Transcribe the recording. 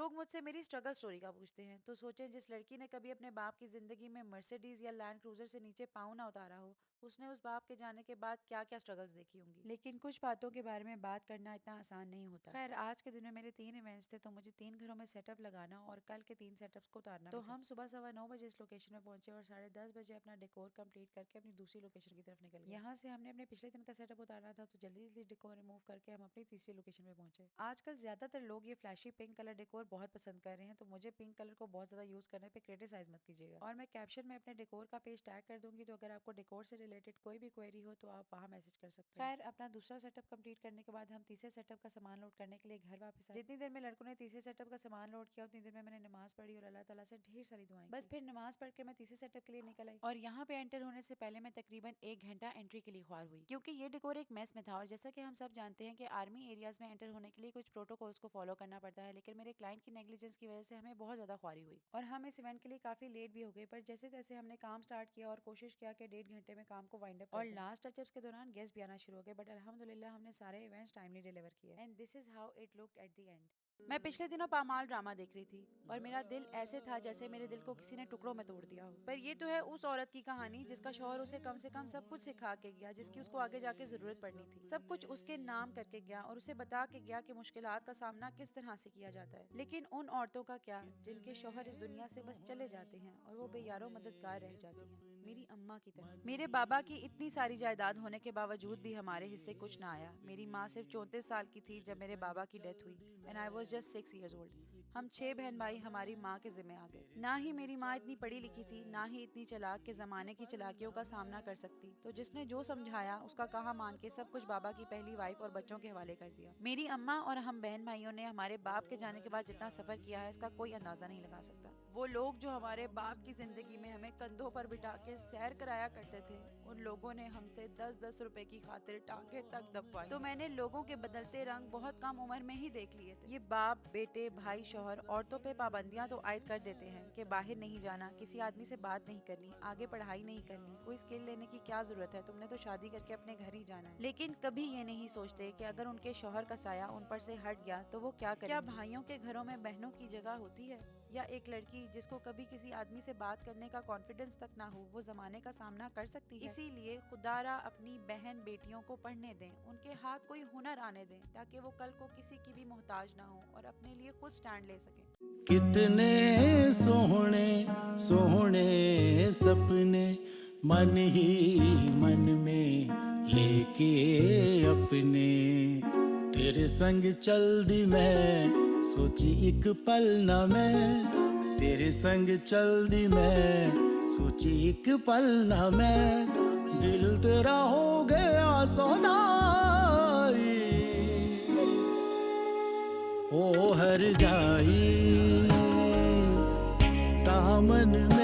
लोग मुझसे मेरी स्ट्रगल स्टोरी का पूछते हैं तो सोचें जिस लड़की ने कभी अपने बाप की जिंदगी में मर्सिडीज या लैंड क्रूजर से नीचे पाँव ना उतारा हो, उसने उस बाप के जाने के बाद क्या क्या स्ट्रगल्स देखी होंगी। लेकिन कुछ बातों के बारे में बात करना इतना आसान नहीं होता। खैर, आज के दिन में मेरे 3 इवेंट्स थे तो मुझे 3 घरों में सेटअप लगाना और कल के 3 सेटअप्स को उतारना तो हम सुबह 9:15 इस लोकेशन में पहुंचे और 10:30 अपना डेकोर कंप्लीट करके अपनी दूसरी लोकेशन की तरफ निकल गए। यहाँ से हमने अपने पिछले दिन का सेटअप उतारना था तो जल्दी जल्दी डेकोर रिमूव करके हम अपनी तीसरी लोकेशन में पहुंचे। आजकल ज्यादातर लोग ये फ्लैशी पिंक कलर डेकोर बहुत पसंद कर रहे हैं तो मुझे पिंक कलर को बहुत ज्यादा यूज करने पे क्रिटिसाइज मत कीजिएगा। और मैं कैप्शन में अपने डेकोर का पेज टैग कर दूंगी तो अगर आपको डेकोर से रिलेटेड कोई भी क्वेरी हो तो आप वहाँ मैसेज कर सकते हैं। खैर, अपना दूसरा सेटअप कंप्लीट करने के बाद हम तीसरे सेटअप का सामान लोड करने के लिए घर वापस आए। जितनी देर में लड़कों ने तीसरे सेटअप का सामान लोड किया उतनी देर में मैंने नमाज पढ़ी और अल्लाह ताला से ढेर सारी दुआएं बस फिर नमाज पढ़ के मैं तीसरे सेटअप के लिए निकल आई और यहाँ पे एंटर होने से पहले मैं तकरीबन 1 घंटा एंट्री के लिए ख्वार हुई क्योंकि ये डेकोर एक मेस में था। और जैसा कि हम सब जानते हैं कि आर्मी एरियाज में एंटर होने के लिए कुछ प्रोटोकॉल्स को फॉलो करना पड़ता है, लेकिन मेरे क्लाइंट की नेग्लिजेंस की वजह से हमें बहुत ज्यादा ख्वारी हुई और हम इस इवेंट के लिए काफी लेट भी हो गए। पर जैसे तैसे हमने काम स्टार्ट किया और कोशिश किया कि 1.5 घंटे में काम को वाइंड अप और लास्ट टचअप्स के दौरान गेस्ट भी आना शुरू हो गए। बट अल्हम्दुलिल्लाह हमने सारे इवेंट्स टाइमली डिलीवर किए and this is how it looked at the end. मैं पिछले दिनों पामाल ड्रामा देख रही थी और मेरा दिल ऐसे था जैसे मेरे दिल को किसी ने टुकड़ों में तोड़ दिया हो। पर ये तो है उस औरत की कहानी जिसका शौहर उसे कम से कम सब कुछ सिखा के गया जिसकी उसको आगे जाके जरूरत पड़नी थी। सब कुछ उसके नाम करके गया और उसे बता के गया कि मुश्किलात का सामना किस तरह से किया जाता है। लेकिन उन औरतों का क्या जिनके शौहर इस दुनिया से बस चले जाते हैं और वो बेयारो मददगार रह जाती हैं, मेरी अम्मा की तरह। मेरे बाबा की इतनी सारी जायदाद होने के बावजूद भी हमारे हिस्से कुछ ना आया। मेरी माँ सिर्फ 34 साल की थी जब मेरे बाबा की डेथ हुई and I was just 6 years old। हम 6 बहन भाई हमारी माँ के जिम्मे आ गए। ना ही मेरी माँ इतनी पढ़ी लिखी थी, ना ही इतनी चालाक के जमाने की चालाकियों का सामना कर सकती। तो जिसने जो समझाया उसका कहा मान के सब कुछ बाबा की पहली वाइफ और बच्चों के हवाले कर दिया। मेरी अम्मा और हम बहन भाइयों ने हमारे बाप के जाने के बाद जितना सफर किया है इसका कोई अंदाजा नहीं लगा सकता। वो लोग जो हमारे बाप की जिंदगी में हमें कंधों पर बिठा के सैर कराया करते थे, उन लोगों ने हमसे 10-10 रुपए की खातिर टांगे तक दबवाई। तो मैंने लोगों के बदलते रंग बहुत कम उम्र में ही देख लिए थे। ये बाप बेटे भाई शौहर औरतों पे पाबंदियां तो आयद कर देते हैं कि बाहर नहीं जाना, किसी आदमी से बात नहीं करनी, आगे पढ़ाई नहीं करनी, कोई स्किल लेने की क्या जरूरत है, तुमने तो शादी करके अपने घर ही जाना है। लेकिन कभी ये नहीं सोचते कि अगर उनके शौहर का साया उन पर से हट गया तो वो क्या करेंगे। क्या भाइयों के घरों में बहनों की जगह होती है? या एक लड़की जिसको कभी किसी आदमी से बात करने का कॉन्फिडेंस तक ना हो वो जमाने का सामना कर सकती है? इसीलिए खुदारा अपनी बहन बेटियों को पढ़ने दें, उनके हाथ कोई हुनर आने दें ताकि वो कल को किसी की भी मोहताज ना हो और अपने लिए खुद स्टैंड ले सकें। कितने सोहने सोहने सपने मन ही मन में लेके अपने, तेरे संग चल दी मैं सोची एक पल ना मैं, तेरे संग चल दी मैं सोची एक पल ना मैं, दिल तेरा हो गया सौदाई ओ हर जाई दामन में